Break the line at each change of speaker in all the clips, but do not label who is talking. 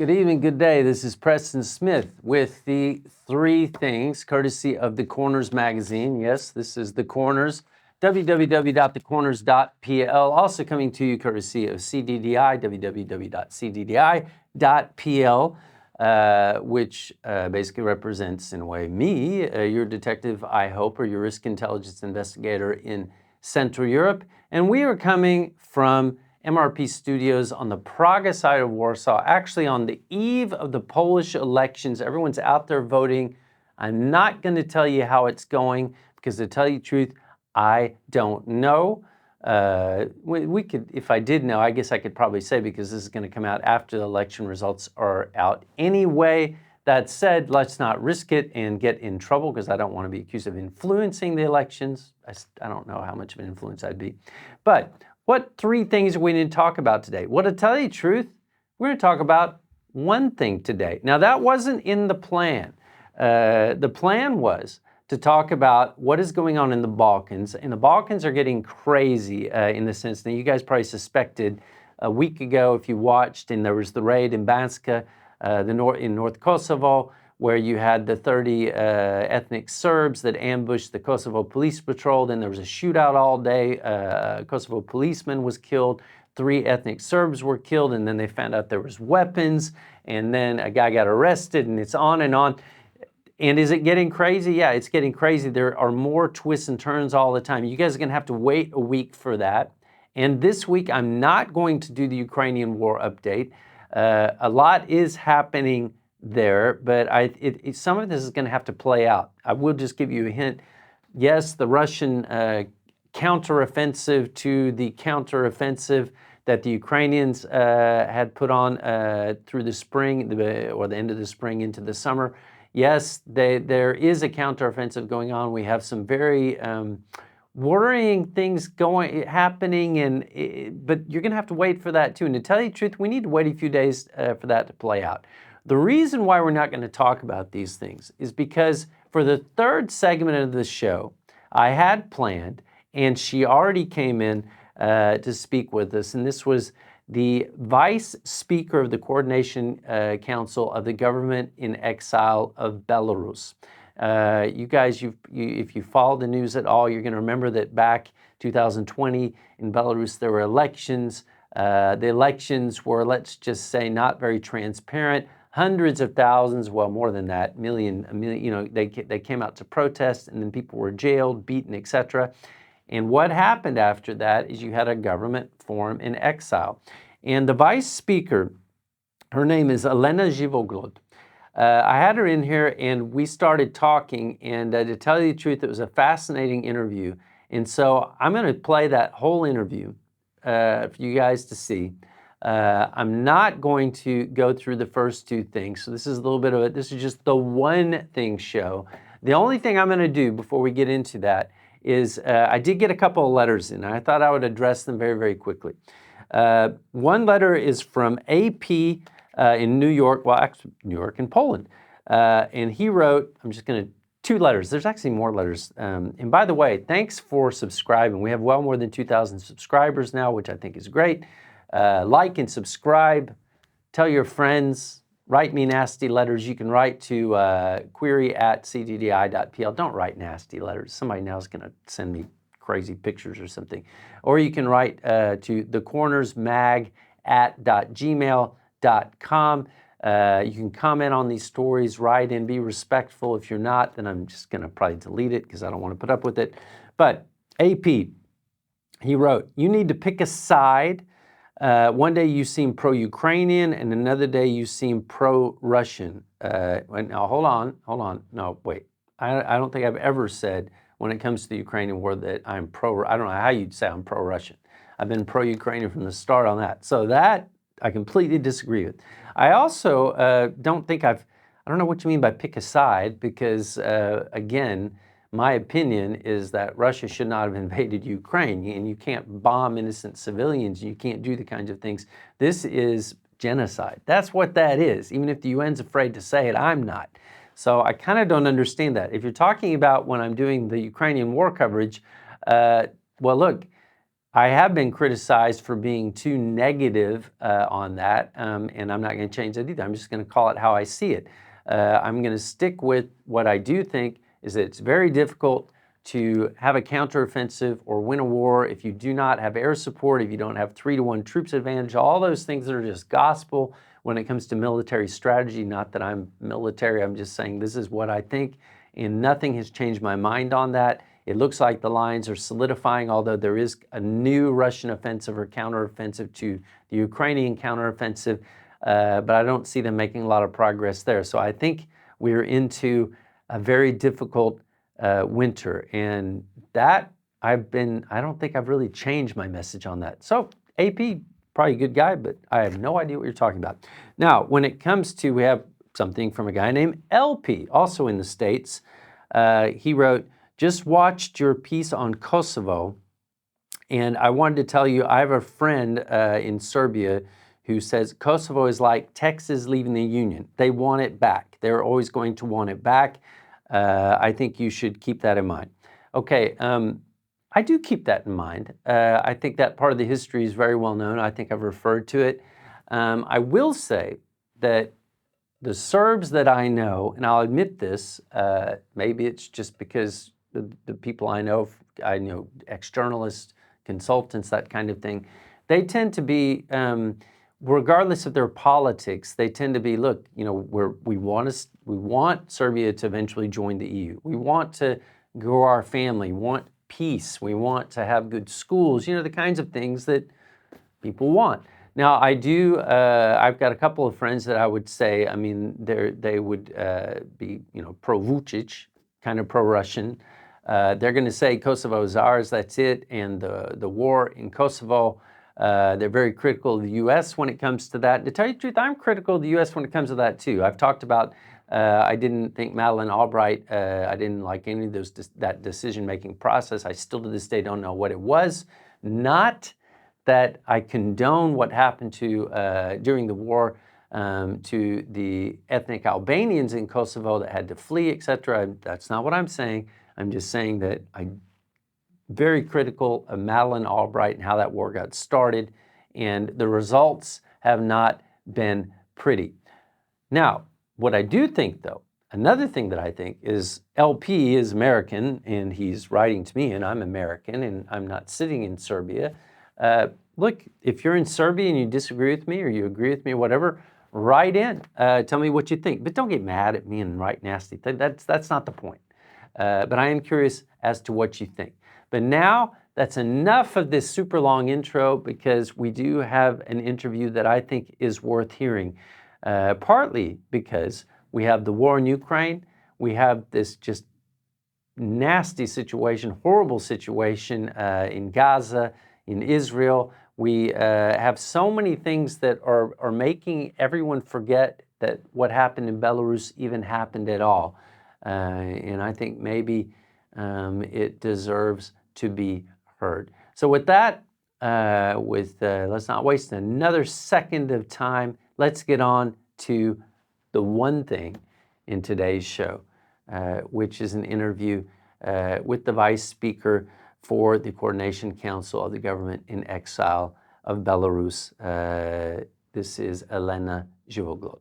Good evening, good day. This is Preston Smith with the 3 things, courtesy of The Corners magazine. Yes, this is The Corners, www.thecorners.pl. Also coming to you courtesy of CDDI, www.cddi.pl, which basically represents, in a way, me, your detective, I hope, or your risk intelligence investigator in Central Europe. And we are coming from MRP Studios on the Praga side of Warsaw, actually on the eve of the Polish elections. Everyone's out there voting. I'm not going to tell you how it's going because, to tell you the truth, I don't know. We could, if I did know, I guess I could probably say, because this is going to come out after the election results are out anyway. That said, let's not risk it and get in trouble, because I don't want to be accused of influencing the elections. I don't know how much of an influence I'd be. But what 3 things are we going to talk about today? Well, to tell you the truth, we're going to talk about one thing today. Now, that wasn't in the plan. The plan was to talk about what is going on in the Balkans. And the Balkans are getting crazy in the sense that you guys probably suspected a week ago, if you watched, and there was the raid in Banska, in North Kosovo, where you had the 30 ethnic Serbs that ambushed the Kosovo police patrol. Then there was a shootout all day. A Kosovo policeman was killed. 3 ethnic Serbs were killed, and then they found out there was weapons, and then a guy got arrested, and it's on and on. And is it getting crazy? Yeah, it's getting crazy. There are more twists and turns all the time. You guys are going to have to wait a week for that. And this week, I'm not going to do the Ukrainian war update. A lot is happening there, but some of this is going to have to play out. I will just give you a hint. Yes, the Russian counteroffensive to the counteroffensive that the Ukrainians had put on through the spring, or the end of the spring into the summer. Yes, there is a counteroffensive going on. We have some very worrying things happening, but you're going to have to wait for that too. And to tell you the truth, we need to wait a few days for that to play out. The reason why we're not going to talk about these things is because for the 3rd segment of the show, I had planned, and she already came in to speak with us, and this was the Vice Speaker of the Coordination Council of the Government in Exile of Belarus. You guys, if you follow the news at all, you're going to remember that back 2020 in Belarus, there were elections. The elections were, let's just say, not very transparent. Hundreds of thousands, well, more than that, a million, they came out to protest, and then people were jailed, beaten, etc. And what happened after that is you had a government form in exile. And the Vice Speaker, her name is Elena Zhivoglod. I had her in here, and we started talking, and to tell you the truth, it was a fascinating interview. And so I'm going to play that whole interview for you guys to see. I'm not going to go through the first 2 things. So this is a little bit of it. This is just the one thing show. The only thing I'm going to do before we get into that is I did get a couple of letters in, and I thought I would address them very, very quickly. One letter is from AP in New York, well, actually New York and Poland. And he wrote, I'm just going to, 2 letters. There's actually more letters. And by the way, thanks for subscribing. We have well more than 2,000 subscribers now, which I think is great. Like and subscribe, tell your friends, write me nasty letters. You can write to query@cddi.pl. Don't write nasty letters. Somebody now is going to send me crazy pictures or something. Or you can write to thecornersmag@gmail.com. You can comment on these stories, write in, be respectful. If you're not, then I'm just going to probably delete it because I don't want to put up with it. But AP, he wrote, you need to pick a side. One day you seem pro-Ukrainian, and another day you seem pro-Russian. Now, hold on. No, wait. I don't think I've ever said, when it comes to the Ukrainian war, that I'm I don't know how you'd say I'm pro-Russian. I've been pro-Ukrainian from the start on that. So that I completely disagree with. I also don't know what you mean by pick a side, because, again, my opinion is that Russia should not have invaded Ukraine, and you can't bomb innocent civilians. You can't do the kinds of things. This is genocide. That's what that is. Even if the UN's afraid to say it, I'm not. So I kind of don't understand that. If you're talking about when I'm doing the Ukrainian war coverage, well, look, I have been criticized for being too negative on that, and I'm not going to change that either. I'm just going to call it how I see it. I'm going to stick with what I do think is that it's very difficult to have a counteroffensive or win a war if you do not have air support, if you don't have 3-to-1 troops advantage, all those things that are just gospel when it comes to military strategy. Not that I'm military, I'm just saying this is what I think, and nothing has changed my mind on that. It looks like the lines are solidifying, although there is a new Russian offensive or counteroffensive to the Ukrainian counteroffensive, but I don't see them making a lot of progress there. So I think we're into a very difficult winter, and that I don't think I've really changed my message on that. So AP, probably a good guy, but I have no idea what you're talking about. Now, when it comes to, we have something from a guy named LP, also in the States. He wrote, just watched your piece on Kosovo, and I wanted to tell you, I have a friend in Serbia who says Kosovo is like Texas leaving the Union. They want it back. They're always going to want it back. I think you should keep that in mind. Okay, I do keep that in mind. I think that part of the history is very well known. I think I've referred to it. I will say that the Serbs that I know, and I'll admit this, maybe it's just because the people I know externalists, consultants, that kind of thing, they tend to be, regardless of their politics, they tend to be, look, we want Serbia to eventually join the EU. We want to grow our family, we want peace, we want to have good schools, the kinds of things that people want. Now, I've got a couple of friends that I would say, they would be, pro-Vucic, kind of pro-Russian. They're going to say Kosovo is ours, that's it, and the war in Kosovo, they're very critical of the U.S. when it comes to that. To tell you the truth, I'm critical of the U.S. when it comes to that, too. I've talked about, I didn't think Madeleine Albright, I didn't like any of that decision-making process. I still to this day don't know what it was. Not that I condone what happened to during the war to the ethnic Albanians in Kosovo that had to flee, etc. That's not what I'm saying. I'm just saying that I'm very critical of Madeleine Albright and how that war got started, and the results have not been pretty. Now, what I do think, though, another thing that I think is LP is American, and he's writing to me, and I'm American, and I'm not sitting in Serbia. Look, if you're in Serbia and you disagree with me or you agree with me or whatever, write in. Tell me what you think. But don't get mad at me and write nasty things. That's not the point. But I am curious as to what you think. But now, that's enough of this super long intro, because we do have an interview that I think is worth hearing. Partly because we have the war in Ukraine. We have this just nasty situation, horrible situation in Gaza, in Israel. We have so many things that are making everyone forget that what happened in Belarus even happened at all. And I think maybe it deserves to be heard. So with that, let's not waste another second of time. Let's get on to the one thing in today's show, which is an interview with the Vice Speaker for the Coordination Council of the Government in Exile of Belarus. This is Elena Zhivoglod.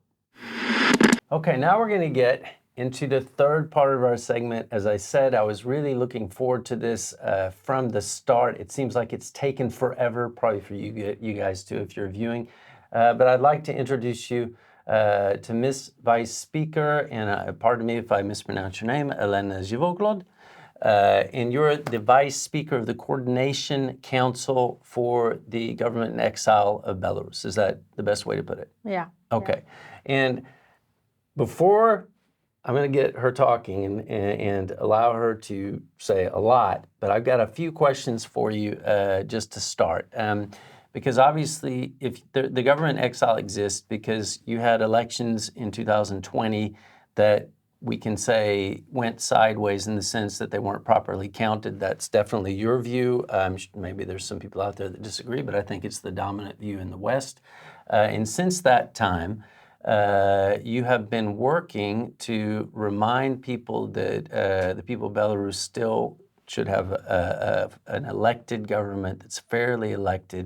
Okay, now we're going to get into the third part of our segment. As I said, I was really looking forward to this from the start. It seems like it's taken forever, probably for you guys too, if you're viewing. But I'd like to introduce you to Miss Vice Speaker, and pardon me if I mispronounce your name, Elena Zhivoglod. And you're the Vice Speaker of the Coordination Council for the Government in Exile of Belarus. Is that the best way to put it?
Yeah.
Okay. Yeah. And before I'm going to get her talking and allow her to say a lot, but I've got a few questions for you just to start. Because obviously, if the government in exile exists because you had elections in 2020 that we can say went sideways in the sense that they weren't properly counted. That's definitely your view. Maybe there's some people out there that disagree, but I think it's the dominant view in the West. And since that time, you have been working to remind people that the people of Belarus still should have an elected government that's fairly elected.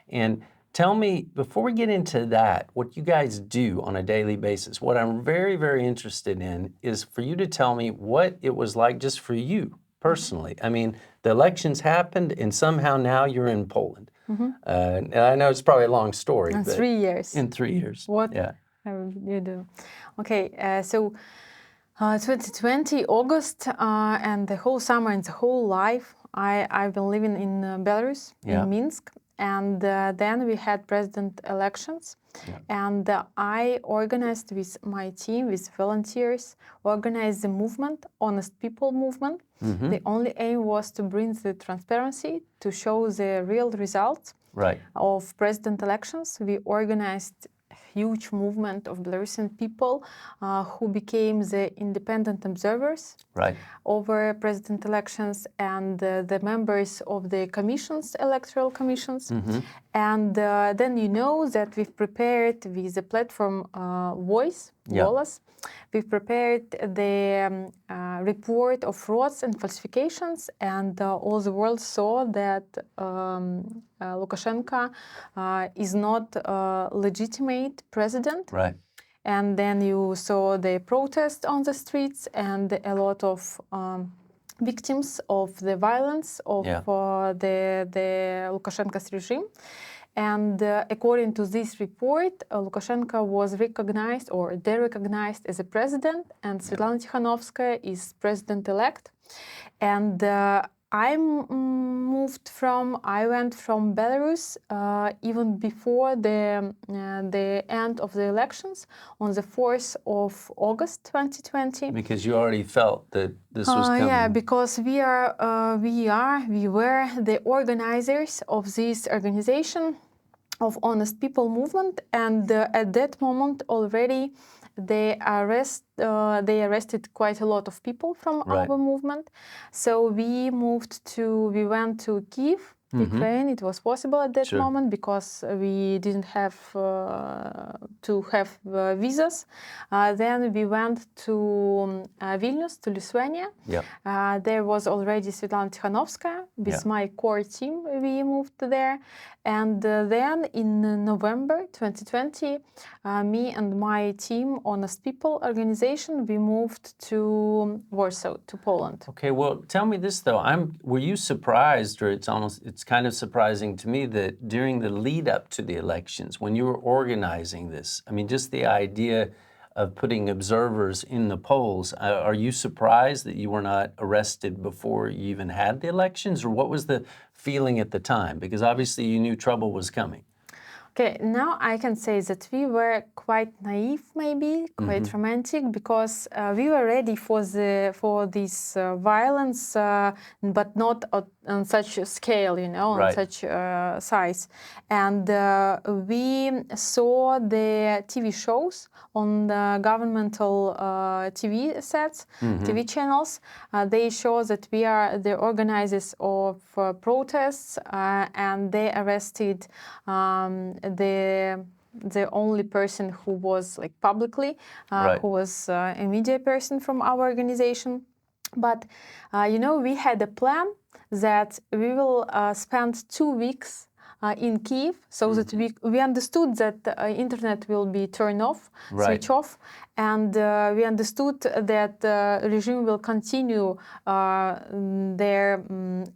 And tell me, before we get into that, what you guys do on a daily basis. What I'm very, very interested in is for you to tell me what it was like just for you personally. I mean, the elections happened, and somehow now you're in Poland. And I know it's probably a long story.
In
but
3 years.
In 3 years.
What you do? Okay, so 2020 August and the whole summer and the whole life, I've been living in Belarus, in Minsk, and then we had president elections, and I organized with my team, with volunteers, organized the movement, Honest People movement. The only aim was to bring the transparency, to show the real results of president elections. We organized huge movement of Belarusian people who became the independent observers over president elections and the members of the commissions, electoral commissions. And then you know that we've prepared with the platform Voice, Голос, we've prepared the report of frauds and falsifications, and all the world saw that Lukashenko is not a legitimate president. And then you saw the protest on the streets and a lot of victims of the violence of the Lukashenko's regime. And according to this report, Lukashenko was recognized or de-recognized as a president, and Svetlana Tikhanovskaya is president-elect. And I went from Belarus even before the end of the elections on the 4th of August 2020.
Because you already felt that this was coming.
Yeah, because we were the organizers of this organization of Honest People movement, and at that moment already they arrested quite a lot of people from our movement. So we went to Kiev, Ukraine. It was possible at that moment because we didn't have to have visas. Then we went to Vilnius, to Lithuania. There was already Svetlana Tikhanovskaya. With my core team, we moved there. And then in November 2020, me and my team, Honest People organization, we moved to Warsaw, to Poland.
Okay, well, tell me this though. Were you surprised, or it's kind of surprising to me that during the lead up to the elections, when you were organizing this, I mean, just the idea of putting observers in the polls, are you surprised that you were not arrested before you even had the elections, or what was the feeling at the time? Because obviously you knew trouble was coming.
Okay, now I can say that we were quite naive, maybe quite romantic, because we were ready for this violence, but not on such a scale, you know, on such size. And we saw the TV shows on the governmental TV sets, TV channels. They show that we are the organizers of protests, and they arrested the only person who was like publicly, who was a media person from our organization. But you know, we had a plan that we will spend 2 weeks in Kiev, so that we understood that the internet will be turned off, switch off, and we understood that the regime will continue their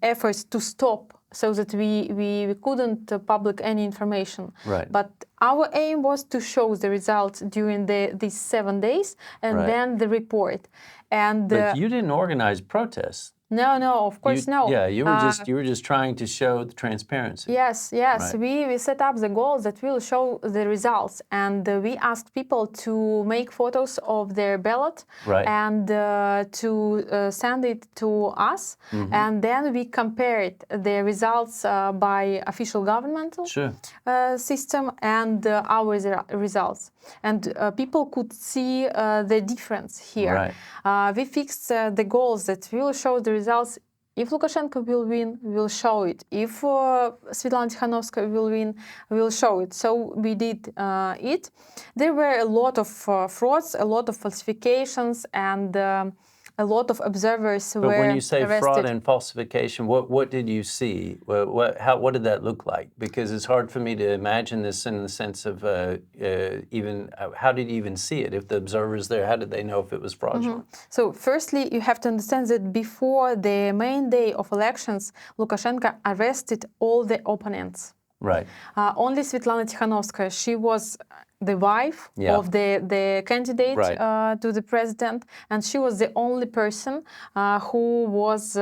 efforts to stop, so that we couldn't publish any information. But our aim was to show the results during these 7 days, and then the report. And
but you didn't organize protests.
No, of course no.
Yeah, you were just trying to show the transparency.
Yes. We set up the goals that will show the results, and we asked people to make photos of their ballot and to send it to us, and then we compared the results by official governmental system and our results, and people could see the difference here. We fixed the goals that will show the results. If Lukashenko will win, we'll show it. If Svetlana Tikhanovskaya will win, we'll show it. So we did it. There were a lot of frauds, a lot of falsifications, and a lot of observers were
But when you say
arrested.
fraud and falsification, what did you see? What did that look like? Because it's hard for me to imagine this in the sense of how did you even see it? If the observers there, how did they know if it was fraudulent?
So firstly, you have to understand that before the main day of elections, Lukashenko arrested all the opponents.
Right.
Only Svetlana Tikhanovskaya, she was the wife of the candidate to the president, and she was the only person who was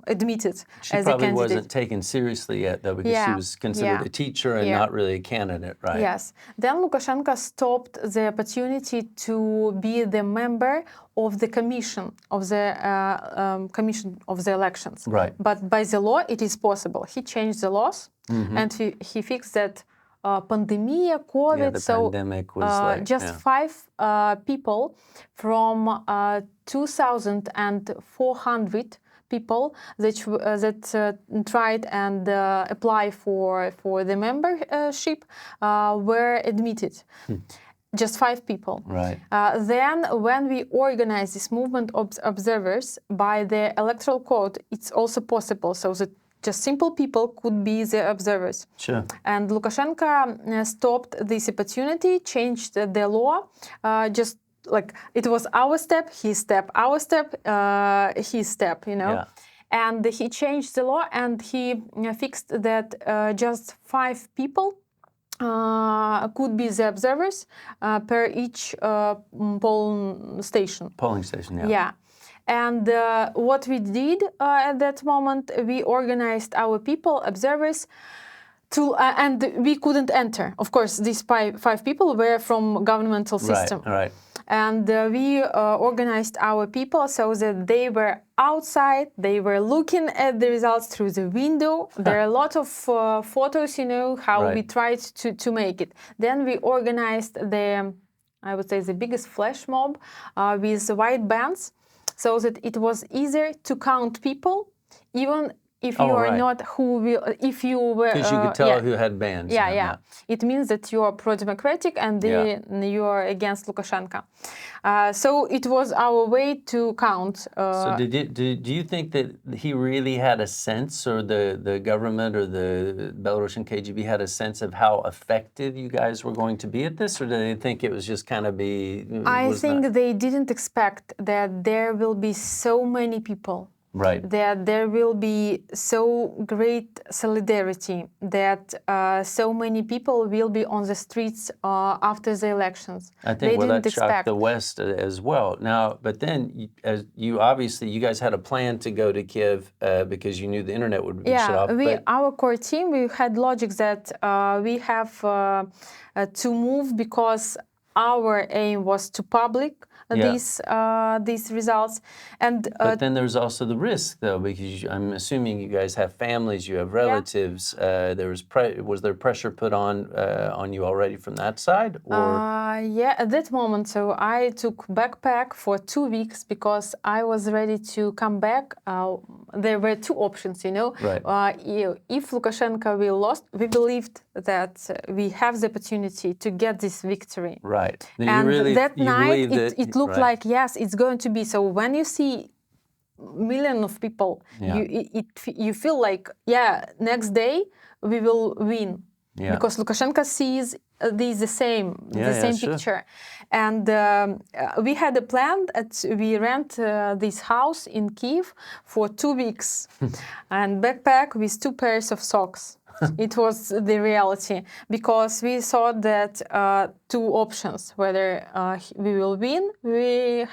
admitted as a candidate.
She probably wasn't taken seriously yet, though, because she was considered a teacher and not really a candidate, right?
Yes. Then Lukashenko stopped the opportunity to be the member of the commission of the elections.
Right.
But by the law, it is possible. He changed the laws, and he fixed that pandemia, COVID.
The
so
pandemic was
just 5 people from 2,400 people that tried and apply for the membership were admitted. Just 5 people.
Right.
Then, when we organize this movement of observers by the electoral code, it's also possible, so that just simple people could be the observers.
Sure.
And Lukashenko stopped this opportunity, changed the law, just like it was our step, his step, our step, his step, you know.
Yeah.
And he changed the law, and he fixed that just 5 people could be the observers per each polling station.
Polling station, yeah.
Yeah. And what we did at that moment, we organized our people, observers, and we couldn't enter. Of course, these 5 people were from governmental system.
Right.
And we organized our people so that they were outside, they were looking at the results through the window. There are a lot of photos, you know, how we tried to make it. Then we organized I would say, the biggest flash mob with white bands, so that it was easier to count people, even if you are not if you were...
Because you could tell who had bands.
Yeah. It means that you are pro-democratic and you are against Lukashenko. So it was our way to count.
So do you think that he really had a sense, or the government or the Belarusian KGB had a sense of how effective you guys were going to be at this, or did they think it was just kind of
I think they didn't expect that there will be so many people.
Right.
That there will be so great solidarity, that so many people will be on the streets after the elections.
I think that shocked the West as well. Now, but then, you guys had a plan to go to Kiev because you knew the internet would be shut off.
Our core team, we had logic that we have to move because our aim was to public these results, and
but then there's also the risk, though, because I'm assuming you guys have families, you have relatives. Was there pressure put on you already from that side, or?
At that moment, so I took backpack for 2 weeks because I was ready to come back. There were 2 options, you know.
Right.
If Lukashenko will lose, we believed that we have the opportunity to get this victory.
Right.
And that night, it looked like, yes, it's going to be. So when you see millions of people, you feel like, next day we will win. Because Lukashenko sees the same picture. And we had a plan that we rent this house in Kiev for 2 weeks and backpack with 2 pairs of socks. It was the reality, because we thought that 2 options, whether we will win, we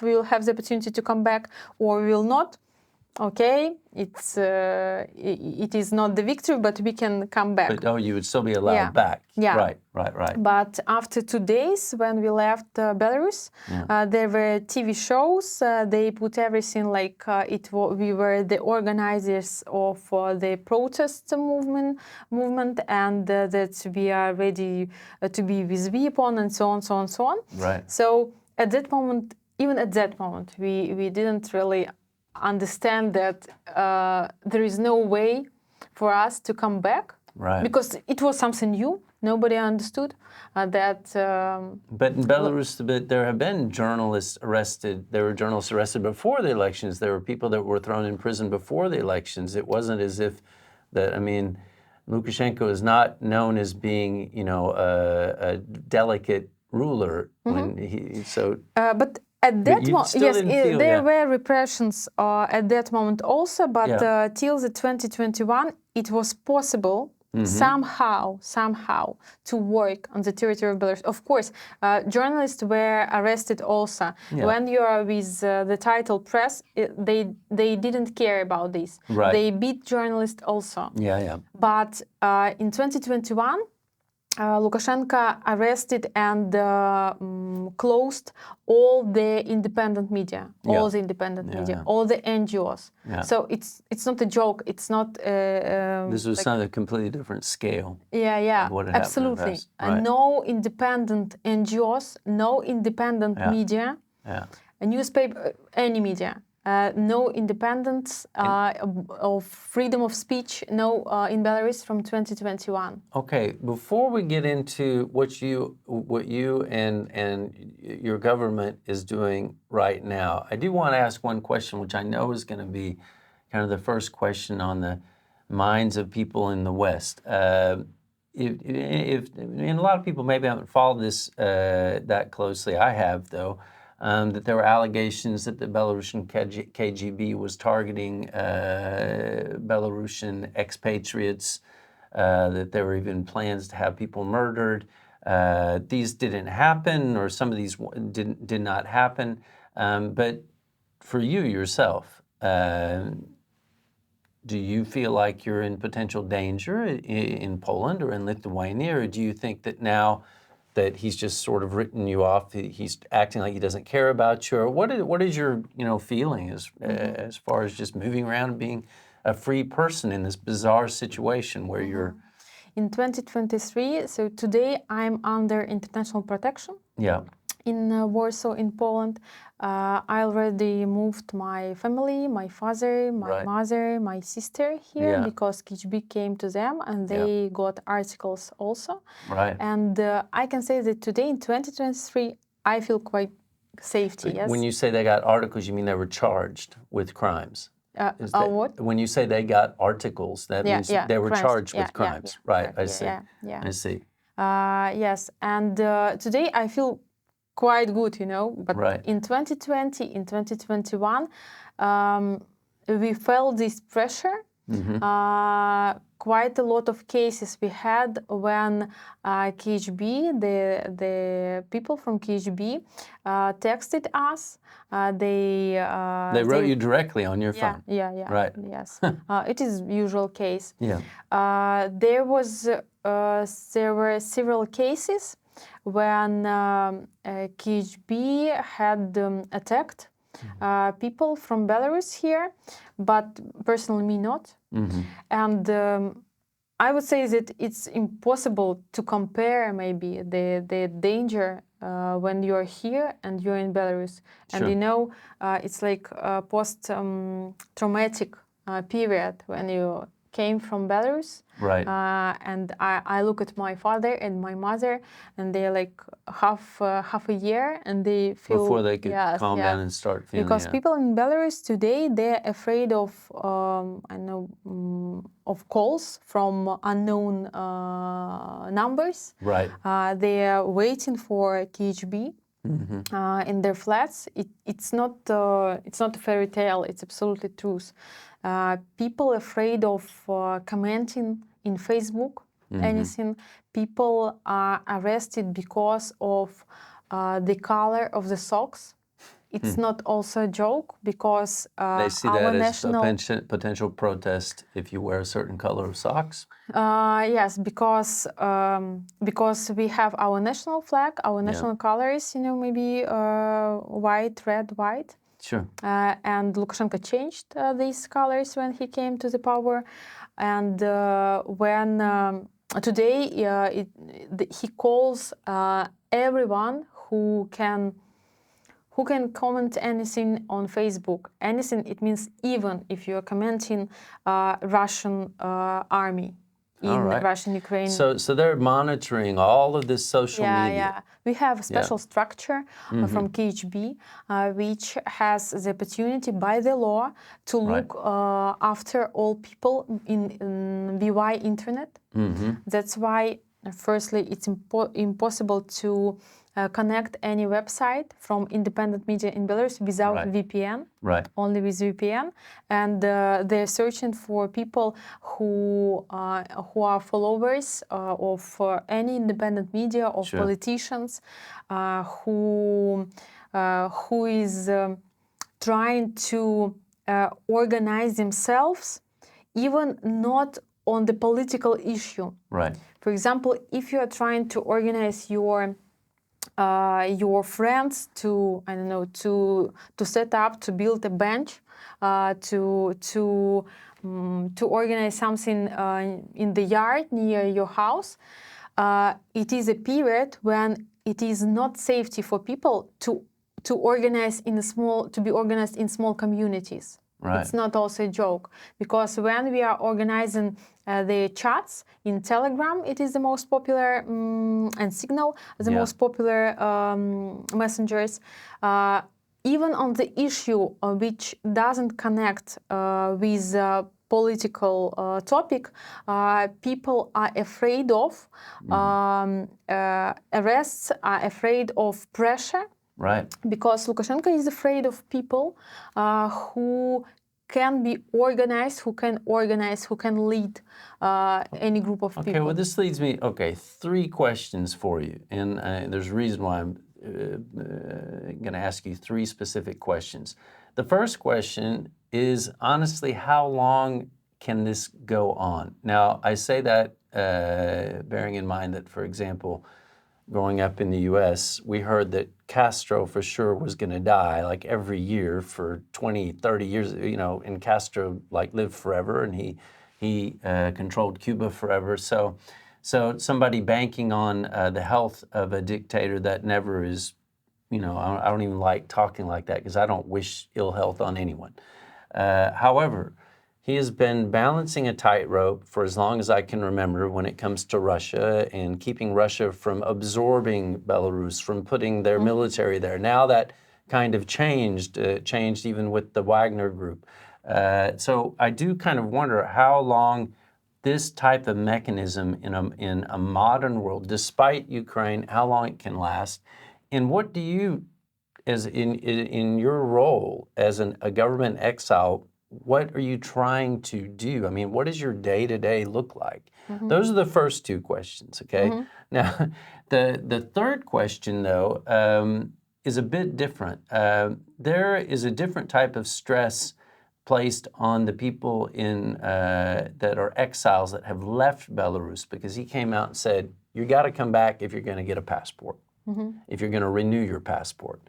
will have the opportunity to come back, or we will not. Okay, it is not the victory, but we can come back.
But you would still be allowed back.
Yeah.
Right.
But after 2 days, when we left Belarus, there were TV shows. They put everything like we were the organizers of the protest movement, and that we are ready to be with weapon and so on.
Right.
So at that moment, we didn't really understand that there is no way for us to come back.
Right.
Because it was something new. Nobody understood that.
But in Belarus, there have been journalists arrested. There were journalists arrested before the elections. There were people that were thrown in prison before the elections. It wasn't as if that. I mean, Lukashenko is not known as being, a delicate ruler. When he
But at that moment, yes, there were repressions at that moment also. But till the 2021, it was possible. Somehow to work on the territory of Belarus. Of course, journalists were arrested also.
Yeah.
When you are with the title press, they didn't care about this.
Right.
They beat journalists also.
Yeah.
But in 2021, Lukashenko arrested and closed all the independent media, all the NGOs.
Yeah.
So it's not a joke. It's not.
This was not a completely different scale.
Yeah,
what had
absolutely.
Right.
No independent NGOs, no independent media, a newspaper, any media. No independence of freedom of speech, in Belarus from 2021.
Okay, before we get into what you and your government is doing right now, I do want to ask one question, which I know is going to be kind of the first question on the minds of people in the West. And a lot of people maybe haven't followed this that closely. I have, though. That there were allegations that the Belarusian KGB was targeting Belarusian expatriates, that there were even plans to have people murdered. These didn't happen, or some of these did not happen. But for you yourself, do you feel like you're in potential danger in Poland or in Lithuania, or do you think that now that he's just sort of written you off, he's acting like he doesn't care about you? Or what is your feeling as far as just moving around and being a free person in this bizarre situation where you're...
In 2023, so today I'm under international protection.
Yeah.
In Warsaw, in Poland. I already moved my family, my father, my mother, my sister here because KGB came to them and they got articles also.
Right.
And I can say that today in 2023, I feel quite safety, yes.
When you say they got articles, you mean they were charged with crimes?
What?
When you say they got articles, that means they were charged with crimes. Right, I see. I see.
Yes, and today I feel quite good, but in 2020, in 2021, we felt this pressure. Quite a lot of cases we had when KGB, the people from KGB, texted us. They
wrote you directly on your phone.
Yeah.
Right.
Yes. It is usual case.
Yeah.
There were several cases when KGB had attacked people from Belarus here, but personally me not. And I would say that it's impossible to compare maybe the danger when you're here and you're in Belarus.
Sure.
And it's like a post-traumatic period when you came from Belarus.
Right.
And I look at my father and my mother, and they're like half a year, and they feel
before they could calm down and start feeling.
Because people in Belarus today, they're afraid of of calls from unknown numbers.
Right.
They are waiting for KGB. In their flats. It's not a fairy tale. It's absolutely truth. People afraid of commenting in Facebook, anything. People are arrested because of the color of the socks. It's not also a joke because
they see that as a potential protest if you wear a certain color of socks.
Yes, because we have our national flag, our national colors. Maybe white, red, white.
Sure.
And Lukashenko changed these colors when he came to the power, and when today he calls everyone who can comment anything on Facebook. Anything, it means even if you're commenting Russian army. in Russian Ukraine.
So they're monitoring all of this social media.
Yeah. We have a special structure from KGB, which has the opportunity by the law to look after all people in VY internet. That's why, firstly, it's impossible to connect any website from independent media in Belarus without VPN, only with VPN. And they're searching for people who are followers of any independent media, of politicians, who is trying to organize themselves, even not on the political issue. For example, if you are trying to organize your friends to, I don't know, to set up, to build a bench, to organize something in the yard near your house, it is a period when it is not safety for people to organize to be organized in small communities. It's not also a joke, because when we are organizing the chats in Telegram, it is the most popular, and Signal, the most popular messengers. Even on the issue which doesn't connect with political topic, people are afraid of arrests, are afraid of pressure. Because Lukashenko is afraid of people who can be organized, who can lead any group of people.
Okay, well, this leads me, 3 questions for you. And there's a reason why I'm going to ask you 3 specific questions. The first question is, honestly, how long can this go on? Now, I say that bearing in mind that, for example, growing up in the U.S., we heard that Castro for sure was going to die like every year for 20, 30 years, and Castro lived forever, and he controlled Cuba forever. So somebody banking on the health of a dictator that never is, I don't even like talking like that because I don't wish ill health on anyone. However, he has been balancing a tightrope for as long as I can remember when it comes to Russia and keeping Russia from absorbing Belarus, from putting their military there. Now that kind of changed even with the Wagner group. So I do kind of wonder how long this type of mechanism in a modern world, despite Ukraine, how long it can last. And what do you, as in your role as a government exile, what are you trying to do? I mean, what does your day-to-day look like? Those are the first 2 questions, okay? Now, the third question, though, is a bit different. There is a different type of stress placed on the people that are exiles that have left Belarus, because he came out and said, you got to come back if you're going to get a passport, if you're going to renew your passport.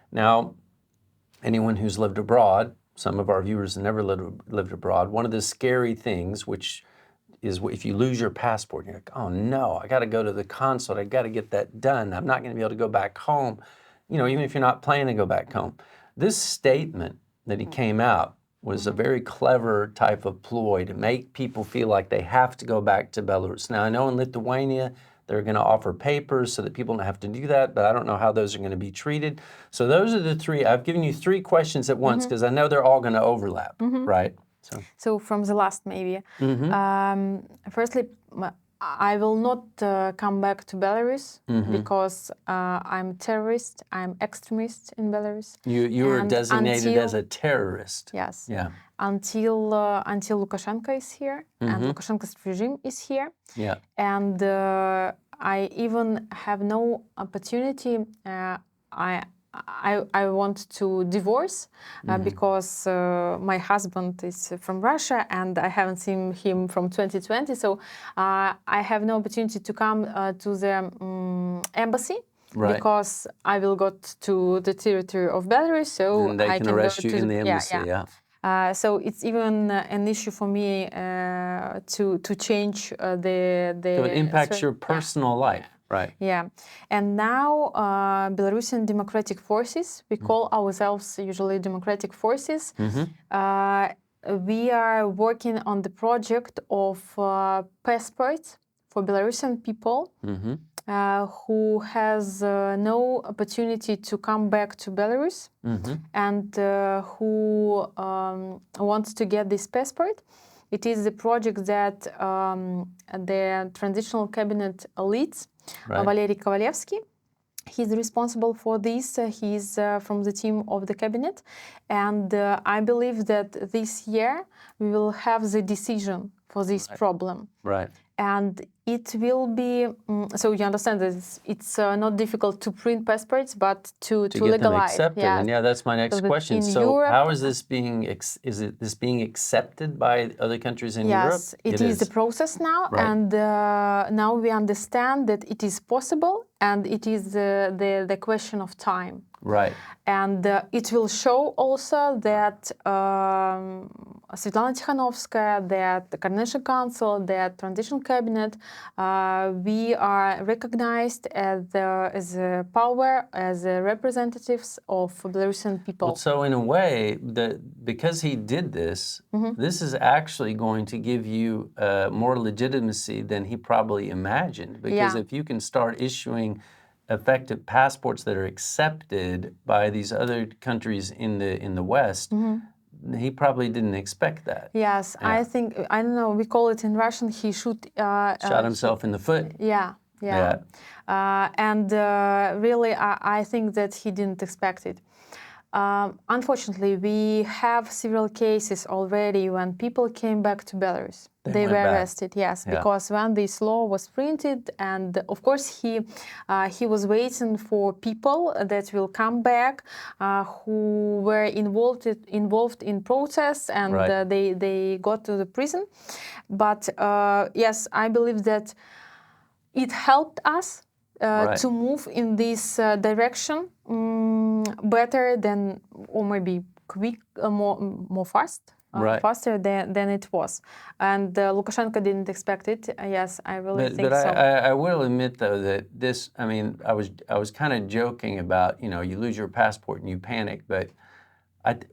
Now, anyone who's lived abroad, some of our viewers have never lived abroad, one of the scary things, which is if you lose your passport, you're like, oh no, I got to go to the consulate, I got to get that done, I'm not going to be able to go back home, even if you're not planning to go back home. This statement that he came out was a very clever type of ploy to make people feel like they have to go back to Belarus. Now, I know in Lithuania, they're going to offer papers so that people don't have to do that, but I don't know how those are going to be treated. So those are the 3. I've given you 3 questions at once because I know they're all going to overlap, right?
So from the last, maybe. Firstly, I will not come back to Belarus because I'm a terrorist, I'm extremist in Belarus.
You were designated as a terrorist.
Yes.
Yeah.
Until Lukashenko is here and Lukashenko's regime is here.
Yeah.
And I even have no opportunity. I want to divorce because my husband is from Russia and I haven't seen him from 2020. So I have no opportunity to come to the embassy. Because I will go to the territory of Belarus, so
and they can arrest you in the embassy.
So it's even an issue for me to change the.
So it impacts your personal life, right?
Yeah, and now Belarusian Democratic Forces, we call ourselves usually Democratic Forces, we are working on the project of passports for Belarusian people who has no opportunity to come back to Belarus and who wants to get this passport. It is a project that the transitional cabinet leads, Valery Kovalevsky. He's responsible for this. He's from the team of the cabinet. And I believe that this year we will have the decision for this problem.
Right.
And it will be, so you understand that it's not difficult to print passports, but to
get
legalize.
Them accepted. And yeah, that's my next question. So
Europe,
how is this being, this being accepted by other countries in Europe?
Yes, it is the process now.
Right.
And now we understand that it is possible and it is the question of time.
Right.
And it will show also that Svetlana Tikhanovskaya, that the Coordination Council, that Transition Cabinet, we are recognized as a power, as representatives of Belarusian people.
Well, so in a way, because he did this, this is actually going to give you more legitimacy than he probably imagined. Because if you can start issuing effective passports that are accepted by these other countries in the West, he probably didn't expect that.
Yes, I think, I don't know, we call it in Russian, he should...
shot himself in the foot.
Yeah. And really, I think that he didn't expect it. Unfortunately, we have several cases already when people came back to Belarus. They were arrested, yes, because when this law was printed, and of course he was waiting for people that will come back who were involved in protests, and they got to the prison. But yes, I believe that it helped us to move in this direction better than, or maybe quick, more fast, faster than it was. And Lukashenko didn't expect it. Yes, I really think so.
But I will admit, though, that this, I mean, I was kind of joking about, you know, you lose your passport and you panic, but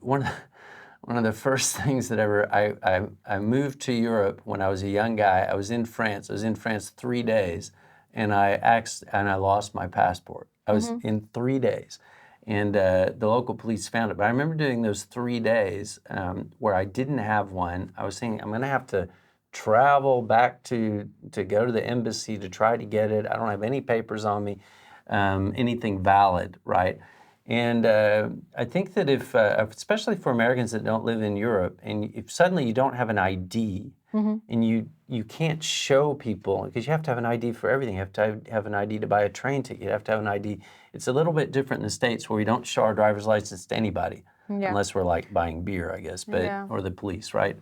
one of the first things that I moved to Europe when I was a young guy. I was in France. I was in France 3 days. And I lost my passport. I was in 3 days, and the local police found it. But I remember doing those 3 days where I didn't have one. I was thinking, I'm going to have to travel back to go to the embassy to try to get it. I don't have any papers on me, anything valid, right? And I think that if, especially for Americans that don't live in Europe, and if suddenly you don't have an ID, and you can't show people, because you have to have an ID for everything. You have to have an ID to buy a train ticket. You have to have an ID. It's a little bit different in the States where we don't show our driver's license to anybody, unless we're like buying beer, I guess, but or the police, right?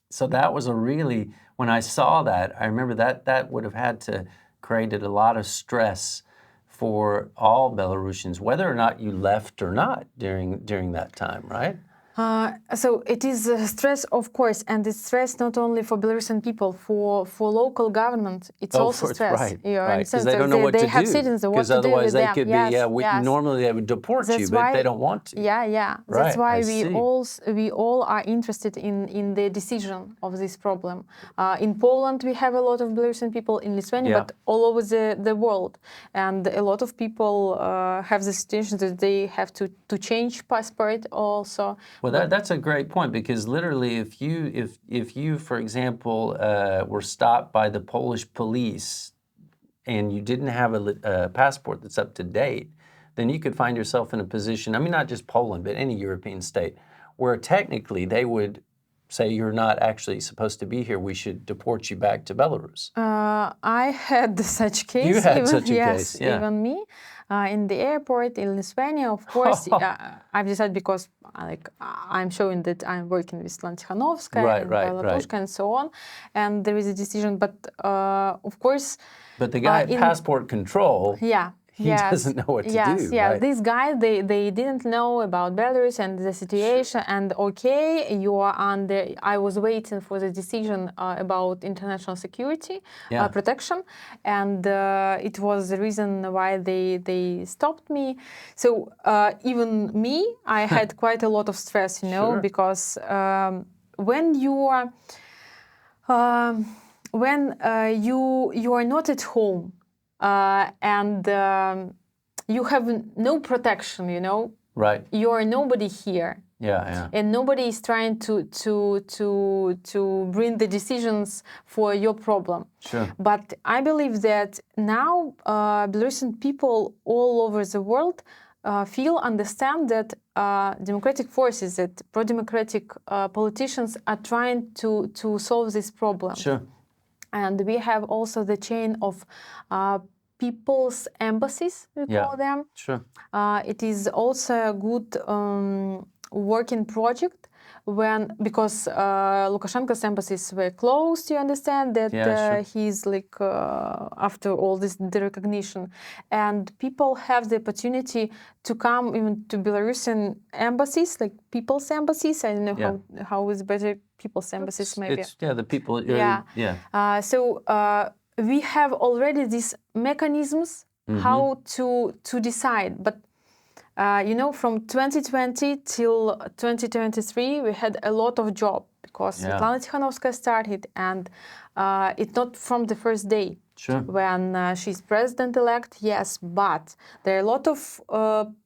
So that was when I saw that, I remember that would have had to created a lot of stress for all Belarusians, whether or not you left or not during that time, right?
So it is stress, of course, and it's stress not only for Belarusian people, for local government. It's also stress.
Right, because they don't know what to do.
Have citizens, what to do with them.
Otherwise, they could be. Normally, they would deport you, but they don't want to.
That's why we all are interested in the decision of this problem. In Poland, we have a lot of Belarusian people. In Lithuania, but all over the world, and a lot of people have the situation that they have to change passport also.
Well, that's a great point, because literally, if you, for example, were stopped by the Polish police and you didn't have a passport that's up to date, then you could find yourself in a position, I mean, not just Poland, but any European state, where technically they would say you're not actually supposed to be here, we should deport you back to Belarus.
I had such case.
You had such a case, yeah.
Even me. In the airport in Lithuania, of course, I've decided, because I'm showing that I'm working with Svetlana Tikhanovskaya and Latushka and so on, and there is a decision. But of course,
but the guy at passport control, he doesn't know what to do.
Yes,
right?
these guys, they didn't know about Belarus and the situation.
Sure.
And okay, you are under. I was waiting for the decision about international security protection, and it was the reason why they stopped me. So even me, I had quite a lot of stress, you know, because when you are you are not at home and you have no protection, you know.
Right.
You are nobody here. And nobody is trying to bring the decisions for your problem.
Sure.
But I believe that now Belarusian people all over the world understand that democratic forces, that pro-democratic politicians are trying to solve this problem.
Sure.
And we have also the chain of people's embassies, we call them.
Sure.
It is also a good working project because Lukashenko's embassies were closed. You understand that he's like after all this recognition, and people have the opportunity to come even to Belarusian embassies, like people's embassies. I don't know how is better, people's embassies maybe.
It's, the people.
So we have already these mechanisms how to decide, but you know, from 2020 till 2023, we had a lot of job because Svetlana Tikhanovskaya started, and it's not from the first day.
Sure.
When she's president-elect, yes, but there are a lot of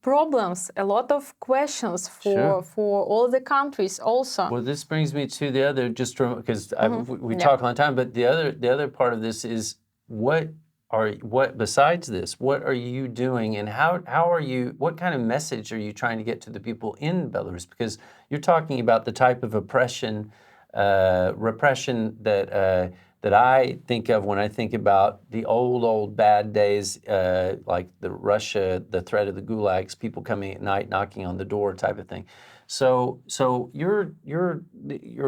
problems, a lot of questions for all the countries also.
Well, this brings me to the other, just because we talk all the time, but the other part of this is what besides this, what are you doing, and what kind of message are you trying to get to the people in Belarus? Because you're talking about the type of repression that I think of when I think about the old bad days, like the threat of the gulags, people coming at night, knocking on the door type of thing. So your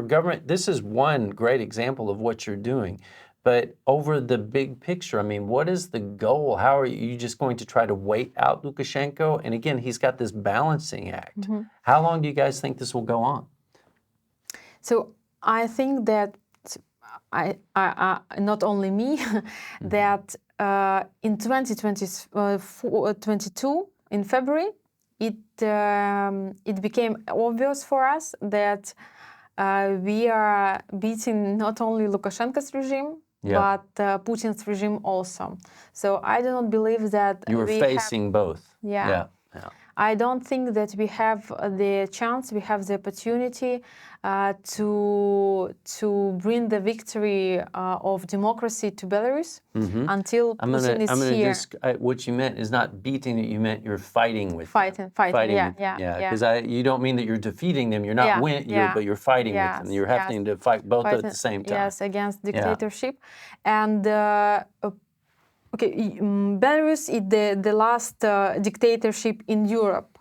government, this is one great example of what you're doing. But over the big picture, I mean, what is the goal? How are you just going to try to wait out Lukashenko? And again, he's got this balancing act. How long do you guys think this will go on?
So I think that I not only me, that in 2022, in February, it became obvious for us that we are beating not only Lukashenko's regime, but Putin's regime also. So I do not believe that
you were facing both.
I don't think that we have the chance, we have the opportunity to bring the victory of democracy to Belarus until Putin is here.
What you meant is not beating it, you meant you're fighting with them.
Fighting,
because you don't mean that you're defeating them, you're not but you're fighting with them. You're having to fight both at the same time.
Yes, against dictatorship. And Belarus is the last dictatorship in Europe.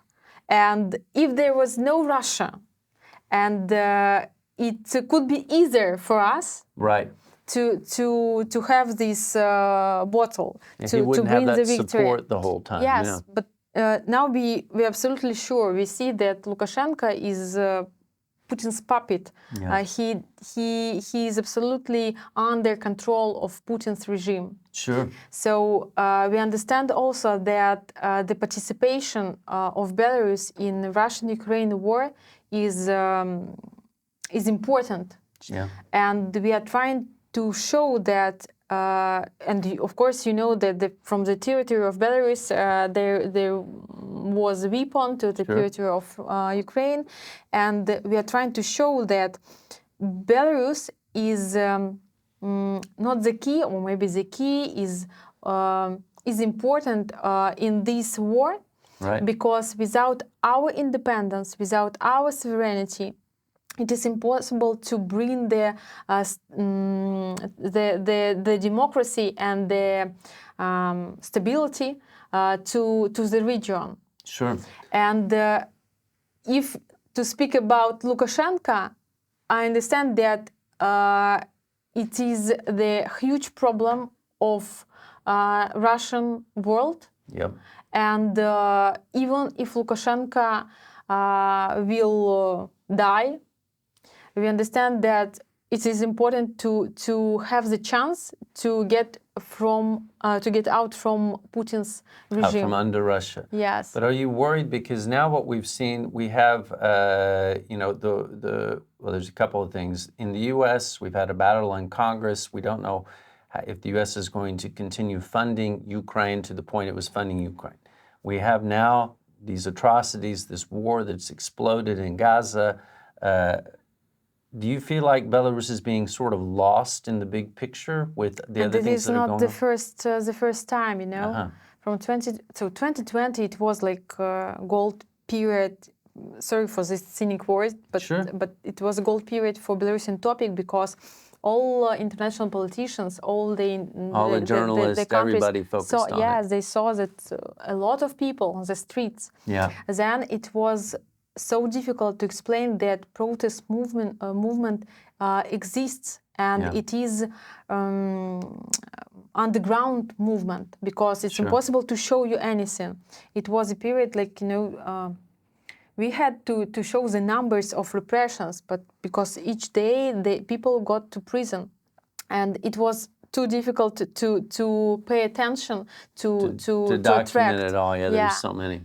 And if there was no Russia, and it could be easier for us to have this bottle, to bring the victory.
Support the whole time.
Yes, but now we're absolutely sure. We see that Lukashenko is Putin's puppet. He is absolutely under control of Putin's regime.
Sure.
So we understand also that the participation of Belarus in the Russian-Ukraine war is important. And we are trying to show that. And of course, you know that from the territory of Belarus, there was a weapon to the territory of Ukraine, and we are trying to show that Belarus is not the key, or maybe the key is important in this war, because without our independence, without our sovereignty, it is impossible to bring the democracy and the stability to the region.
Sure.
And if to speak about Lukashenko, I understand that it is the huge problem of Russian world
Yep.
And even if Lukashenko will die, we understand that it is important to have the chance to get out from Putin's regime.
Out from under Russia.
Yes.
But are you worried? Because now what we've seen, we have, well, there's a couple of things. In the US, we've had a battle in Congress. We don't know if the US is going to continue funding Ukraine to the point it was funding Ukraine. We have now these atrocities, this war that's exploded in Gaza. Do you feel like Belarus is being sort of lost in the big picture with the other things that are going on?
It is not the first time, you know. From 2020, it was like a gold period. Sorry for this cynic word, but
Sure.
but it was a gold period for Belarusian topic because all international politicians, all the
journalists,
countries
everybody focused on it.
Yes, they saw that a lot of people on the streets.
Yeah.
Then it was so difficult to explain that protest movement exists, and it is underground movement because it's impossible to show you anything. It was a period like, you know, we had to show the numbers of repressions, but because each day the people got to prison, and it was too difficult to pay attention to
document
attract.
it all. Yeah, there's so many.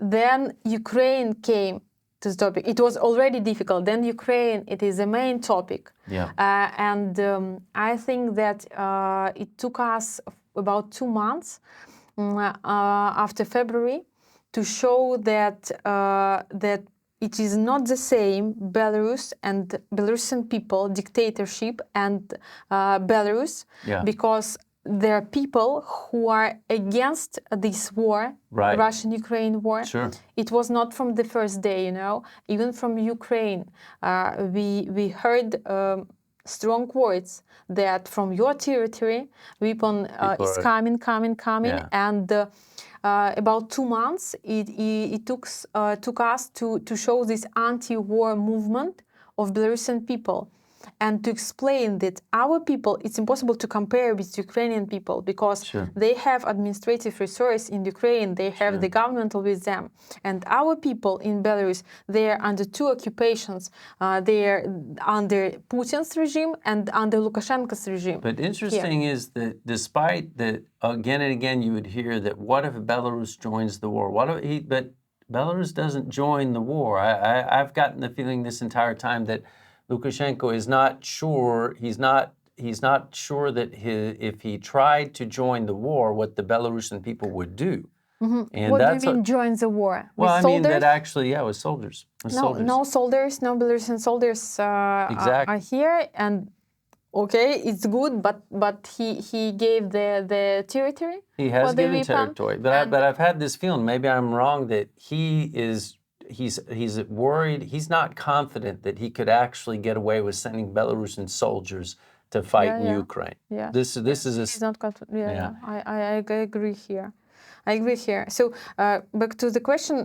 Then Ukraine came to the topic. It was already difficult. Then Ukraine, it is the main topic.
Yeah.
And I think that it took us about 2 months after February to show that that it is not the same Belarus and Belarusian people, dictatorship and Belarus, because there are people who are against this war, Russian-Ukraine war.
Sure.
It was not from the first day, you know. Even from Ukraine, we heard strong words that from your territory, weapon is coming, and about 2 months it took us to show this anti-war movement of Belarusian people, and to explain that our people, it's impossible to compare with Ukrainian people because they have administrative resource in Ukraine, they have the government with them. And our people in Belarus, they are under 2 occupations. They are under Putin's regime and under Lukashenko's regime.
But interesting is that despite that, again and again, you would hear that what if Belarus joins the war? But Belarus doesn't join the war. I've gotten the feeling this entire time that Lukashenko is not sure. He's not sure that if he tried to join the war, what the Belarusian people would do. And
what do you mean join the war?
Well,
with
I mean that actually, with soldiers.
No soldiers, no Belarusian soldiers are here, and okay, it's good, but he gave the territory.
He has given territory, but I've had this feeling. Maybe I'm wrong that he's worried. He's not confident that he could actually get away with sending Belarusian soldiers to fight in Ukraine.
Yeah.
This is
He's not confident. I agree here. So back to the question,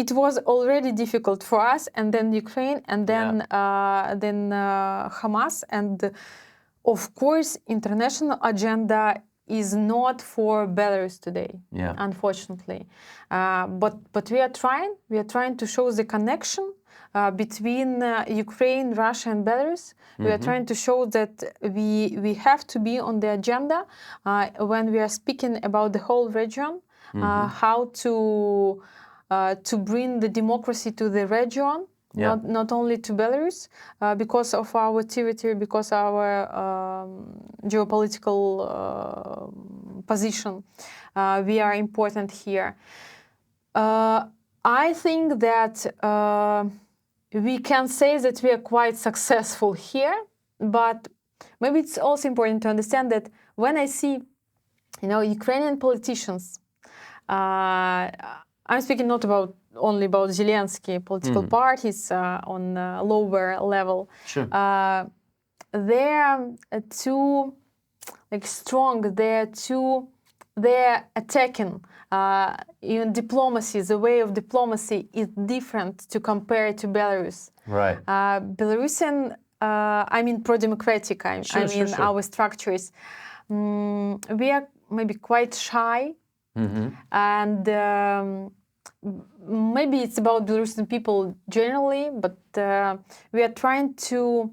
it was already difficult for us, and then Ukraine, and then Hamas, and of course, international agenda is not for Belarus today, unfortunately. But we are trying to show the connection between Ukraine, Russia, and Belarus. We are trying to show that we have to be on the agenda when we are speaking about the whole region, how to bring the democracy to the region. Not only to Belarus, because of our territory, because our geopolitical position, we are important here. I think that we can say that we are quite successful here, but maybe it's also important to understand that when I see, Ukrainian politicians, I'm speaking not only about Zelensky, political parties on lower level.
Sure.
They're too strong. They're attacking. In diplomacy, the way of diplomacy is different to compare to Belarus.
Right.
Belarusian, pro-democratic. Our structures. We are maybe quite shy and maybe it's about Belarusian people generally, but we are trying to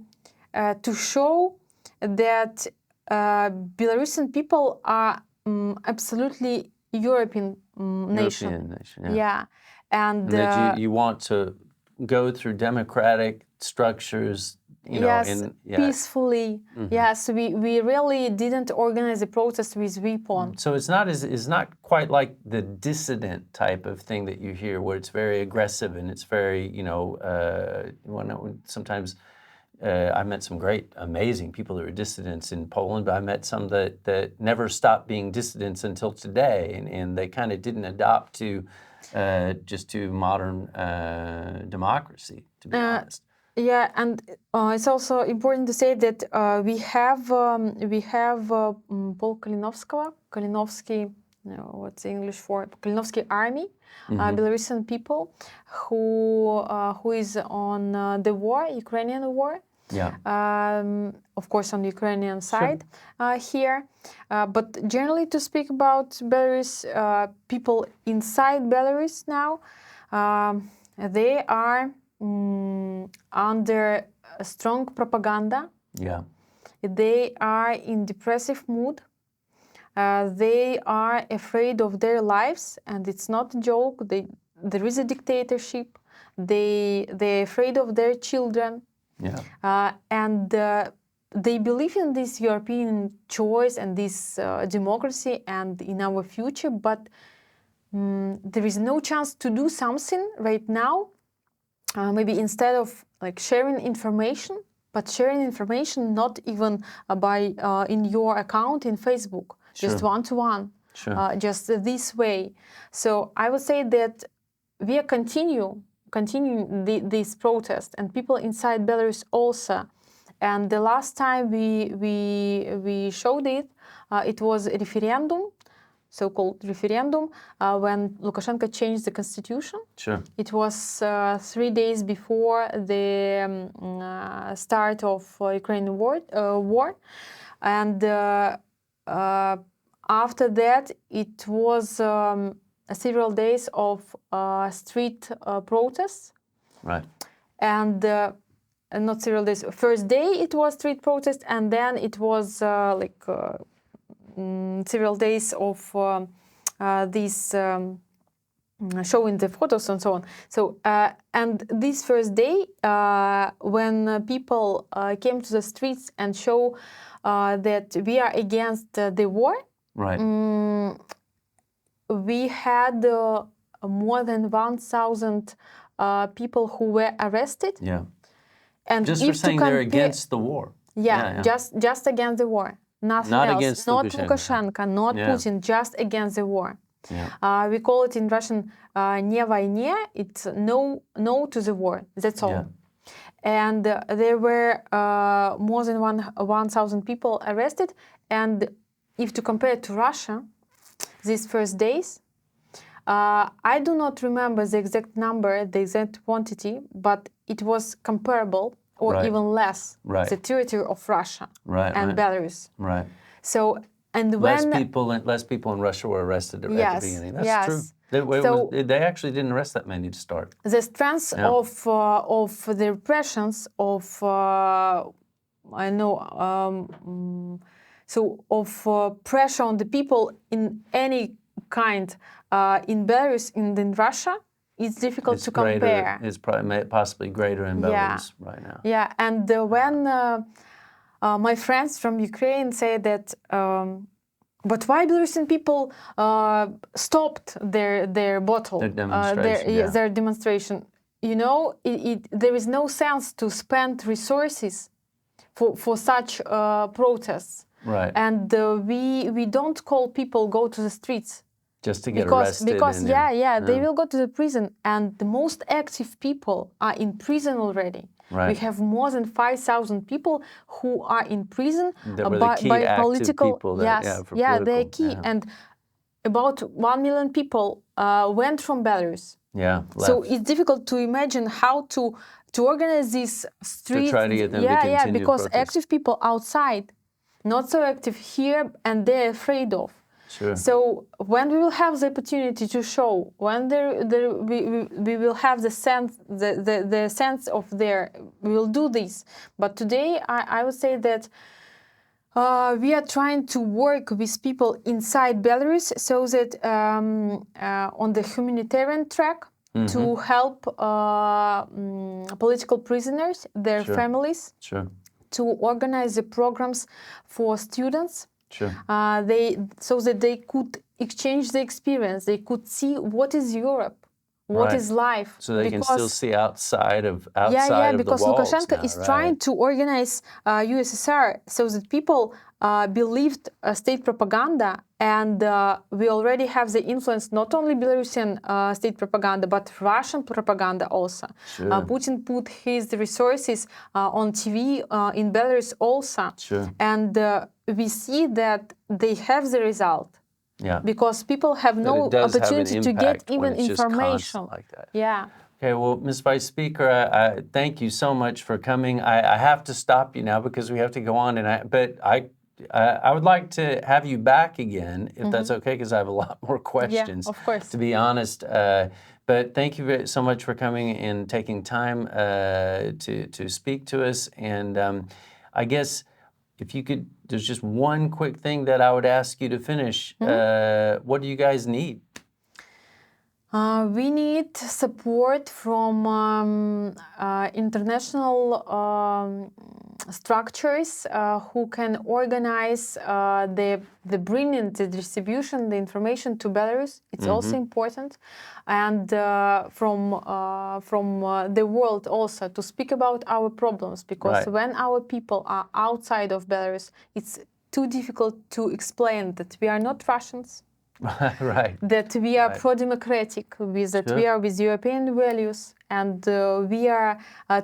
show that Belarusian people are absolutely European nation.
European nation,
Yeah, and
that you want to go through democratic structures,
yes, peacefully. Yes, we really didn't organize a protest with weapons.
So it's not quite like the dissident type of thing that you hear, where it's very aggressive and it's very, sometimes I met some great, amazing people that were dissidents in Poland, but I met some that never stopped being dissidents until today, and they kind of didn't adopt to modern democracy, to be honest.
Yeah, and it's also important to say that we have Pol Kalinovsky, what's the English for Kalinovsky army, Belarusian people who is on the war, Ukrainian war.
Yeah.
Of course, on the Ukrainian side here. But generally, to speak about Belarus, people inside Belarus now, they are under strong propaganda.
Yeah.
They are in depressive mood. They are afraid of their lives, and it's not a joke. There is a dictatorship. They're afraid of their children.
Yeah.
And they believe in this European choice and this democracy and in our future, but there is no chance to do something right now. Maybe instead of like sharing information, but sharing information not even by in your account in Facebook, just one-to-one, just this way. So I would say that we are continuing this protest, and people inside Belarus also. And the last time we showed it, it was a referendum, so-called referendum, when Lukashenko changed the constitution.
Sure.
It was 3 days before the start of Ukrainian war, and after that it was several days of street protests.
Right.
And not several days. First day it was street protest, and then it was several days of this showing the photos and so on. So and this first day, when people came to the streets and show that we are against the war,
right.
We had more than 1,000 people who were arrested.
Yeah.
And
just for saying they're against the war.
Yeah. Just against the war. Nothing
not
else.
Against
not Lukashenko, not Putin, just against the war.
Yeah.
We call it in Russian "не войне." It's no to the war. That's all.
Yeah.
And there were more than 1,000 people arrested. And if to compare it to Russia, these first days, I do not remember the exact number, the exact quantity, but it was comparable or even less the territory of Russia and Belarus.
Right.
So and
less
when
people in Russia were arrested at the beginning. That's true. They actually didn't arrest that many to start.
The strength of the repressions of pressure on the people in any kind in Belarus and in Russia, it's difficult to compare.
It's probably possibly greater in Belarus right now.
Yeah, and when my friends from Ukraine say that, but why Belarusian people stopped their bottle, their demonstration? You know, there is no sense to spend resources for such protests.
Right.
And we don't call people go to the streets.
Just to get arrested.
Because they will go to the prison, and the most active people are in prison already.
Right.
We have more than 5,000 people who are in prison
by
political.
People
they're key. And about 1 million people went from Belarus.
Yeah.
So it's difficult to imagine how to organize these streets.
To try to get them to continue
because
protest.
active people outside, not so active here, and they're afraid of.
Sure.
So when we will have the opportunity to show, when we will have the sense of there, we will do this. But today, I would say that we are trying to work with people inside Belarus so that on the humanitarian track, to help political prisoners, their families, to organize the programs for students, so that they could exchange the experience, they could see what is Europe, what is life.
So they can still see outside of the
because
walls
Lukashenko
now,
is trying to organize USSR so that people believed state propaganda, and we already have the influence not only Belarusian state propaganda but Russian propaganda also. Putin put his resources on TV in Belarus also, and we see that they have the result. Because people have no opportunity to get even information.
Like that. Okay, well, Ms. Vice Speaker, I thank you so much for coming. I have to stop you now because we have to go on, but I would like to have you back again, if that's okay, because I have a lot more questions,
of course.
to be honest. But thank you so much for coming and taking time to speak to us. And I guess if you could, there's just one quick thing that I would ask you to finish. What do you guys need?
We need support from international structures who can organize the bringing the distribution, the information to Belarus. It's also important, and from the world also to speak about our problems, because when our people are outside of Belarus, it's too difficult to explain that we are not Russians. That we are pro-democratic, that we are with European values, and we are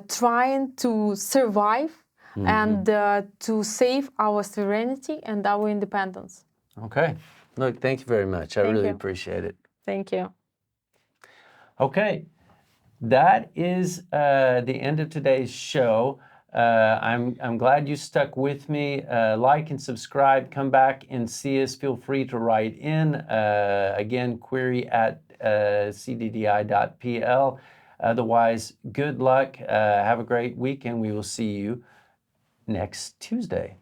trying to survive and to save our sovereignty and our independence.
Okay. Look, thank you very much. I really appreciate it.
Thank you.
Okay. That is the end of today's show. I'm glad you stuck with me. Like and subscribe. Come back and see us. Feel free to write in. Again, query at cddi.pl. Otherwise, good luck. Have a great week, and we will see you next Tuesday.